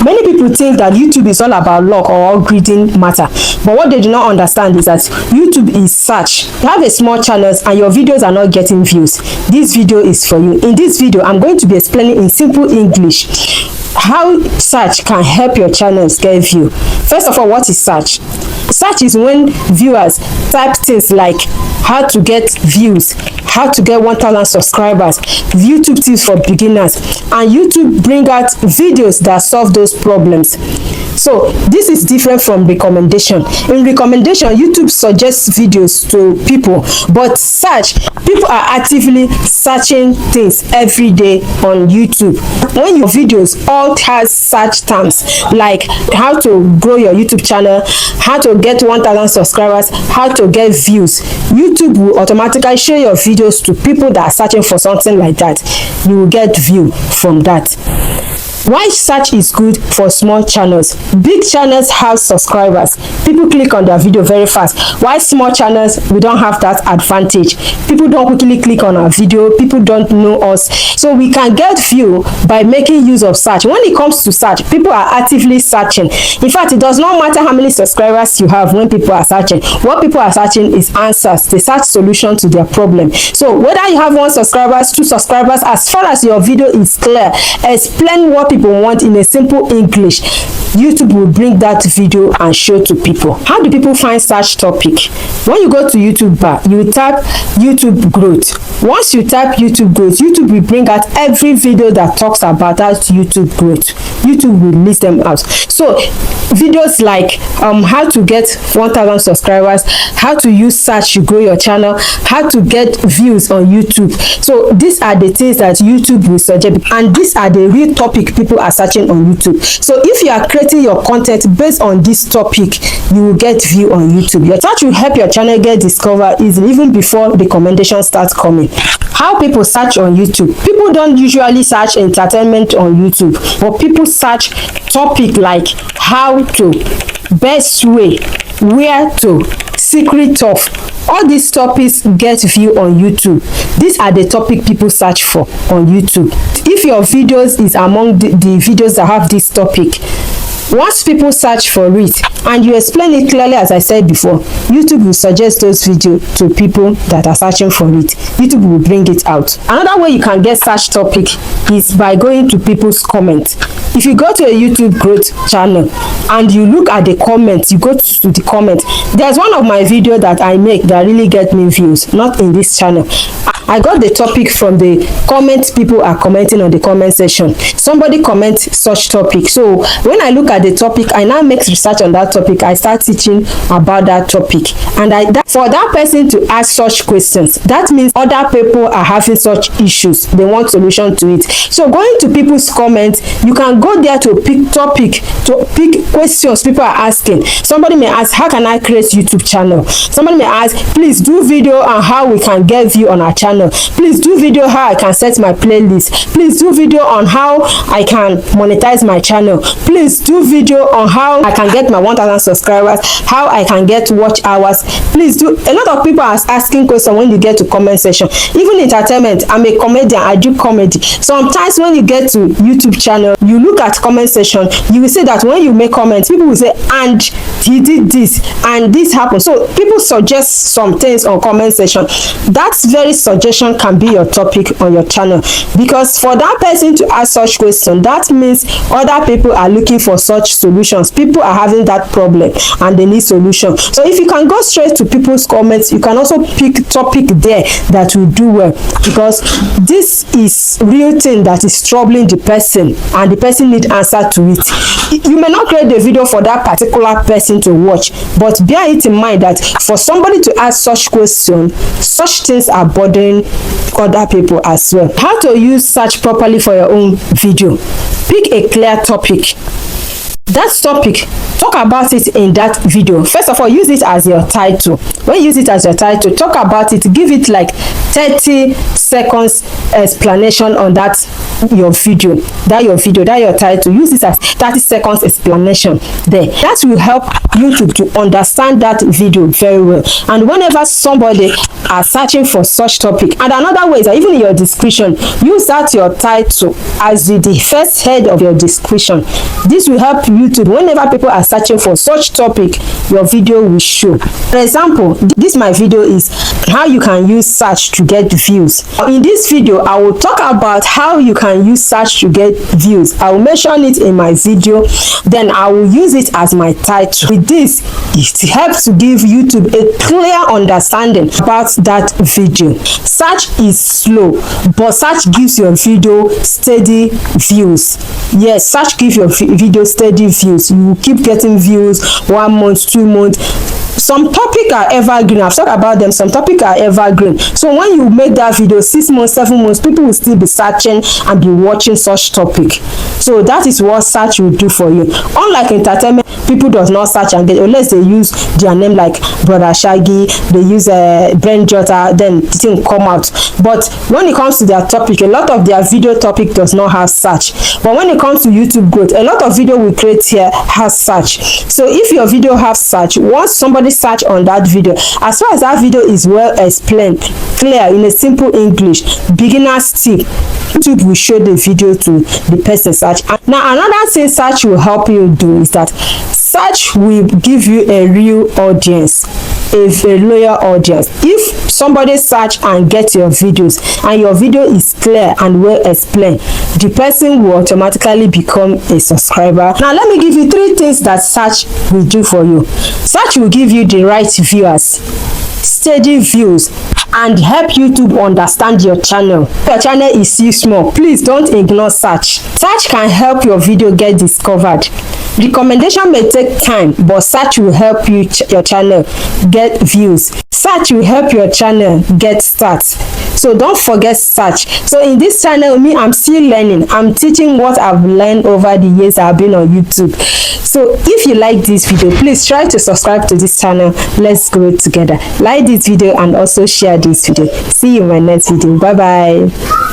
Many people think that YouTube is all about luck or algorithm matter, but what they do not understand is that YouTube is search. You have a small channel and your videos are not getting views. This video is for you. In this video, I'm going to be explaining in simple English how search can help your channels get view. First of all, what is search? Search is when viewers type things like how to get views, how to get 1,000 subscribers, YouTube tips for beginners, and YouTube bring out videos that solve those problems. So this is different from recommendation. In recommendation, YouTube suggests videos to people, but search, people are actively searching things every day on YouTube. When your videos all has search terms like how to grow your YouTube channel, how to get 1,000 subscribers, how to get views, YouTube will automatically show your videos to people that are searching for something like that. You will get view from that. Why search is good for small channels? Big channels have subscribers. People click on their video very fast. Why small channels, we don't have that advantage. People don't quickly click on our video. People don't know us. So we can get view by making use of search. When it comes to search, people are actively searching. In fact, it does not matter how many subscribers you have when people are searching. What people are searching is answers. They search solution to their problem. So whether you have 1 subscriber, 2 subscribers, as far as your video is clear, explain what people want in a simple English, YouTube will bring that video and show to people. How do people find search topic? When you go to YouTube bar, you type YouTube growth. Once you type YouTube growth, YouTube will bring out every video that talks about that YouTube growth. YouTube will list them out. So videos like how to get 1,000 subscribers, how to use search to grow your channel, how to get views on YouTube. So these are the things that YouTube will suggest, and these are the real topic people are searching on YouTube. So if you are creating your content based on this topic, you will get view on YouTube. Your search will help your channel get discovered easily even before recommendations start coming. How people search on YouTube? People don't usually search entertainment on YouTube, but people search topic like how to, best way, where to, secret of. All these topics get view on YouTube. These are the topic people search for on YouTube. If your videos is among the videos that have this topic, once people search for it and you explain it clearly, as I said before, YouTube will suggest those videos to people that are searching for it. YouTube will bring it out. Another way you can get search topic is by going to people's comments. If you go to a YouTube growth channel and you look at the comments, you go to the comment. There's one of my videos that I make that really get me views, not in this channel. I got the topic from the comments people are commenting on the comment section. Somebody comments such topic. So when I look at the topic, I now make research on that topic. I start teaching about that topic. And for that person to ask such questions, that means other people are having such issues. They want solution to it. So going to people's comments, you can go there to pick topic, to pick questions people are asking. Somebody may ask, how can I create YouTube channel? Somebody may ask, please do video on how we can get view on our channel. Please do video how I can set my playlist. Please do video on how I can monetize my channel. Please do video on how I can get my 1,000 subscribers, how I can get watch hours. Please do. A lot of people are asking questions when you get to comment section. Even entertainment, I'm a comedian, I do comedy. Sometimes when you get to YouTube channel, you look at comment section, you will see that when you make comments, people will say, and he did this and this happened. So people suggest some things on comment section. That's very suggestion can be your topic on your channel, because for that person to ask such question, that means other people are looking for such solutions. People are having that problem and they need solution. So if you can go straight to people's comments, you can also pick topic there that will do well, because this is real thing that is troubling the person and the person need answer to it. You may not create the video for that particular person to watch, but bear it in mind that for somebody to ask such question, such things are bothering other people as well. How to use search properly for your own video? Pick a clear topic. That topic, talk about it in that video. First of all, use it as your title. When you use it as your title, talk about it, give it like 30 seconds explanation on that your title. Use it as 30 seconds explanation there. That will help YouTube to understand that video very well. And whenever somebody are searching for such topic, and another way is that even in your description, use that your title as the first head of your description. This will help YouTube whenever people are searching for such topic, your video will show. For example, this my video is how you can use search to get views. In this video, I will talk about how you can use search to get views. I will mention it in my video, then I will use it as my title. With this, it helps to give YouTube a clear understanding about that video. Search is slow, but search gives your video steady views. Yes, search gives your video steady views. You will keep getting views 1 month, 2 months. Some topic are evergreen. I've talked about them. Some topic are evergreen. So when you make that video 6 months, 7 months, people will still be searching and be watching such topic. So that is what search will do for you. Unlike entertainment, people does not search and get, unless they use their name like Brother Shaggy, they use Brain Jotter, then the thing come out. But when it comes to their topic, a lot of their video topic does not have search. But when it comes to YouTube growth, a lot of video we create here has search. So if your video has search, once somebody search on that video, as far as that video is well explained, clear in a simple English, beginner's tip, YouTube will show the video to the person search. Now another thing search will help you do is that search will give you a real audience, a loyal audience. If somebody search and get your videos and your video is clear and well explained, the person will automatically become a subscriber. Now let me give you 3 things that search will do for you. Search will give you the right viewers, steady views, and help you to understand your channel. Your channel is still small, please don't ignore search. Search can help your video get discovered. Recommendation may take time, but search will help you your channel get views. Search will help your channel get starts. So don't forget search. So in this channel, I'm still learning. I'm teaching what I've learned over the years I've been on YouTube. So if you like this video, please try to subscribe to this channel. Let's grow together. Like this video and also share this video. See you in my next video. Bye bye.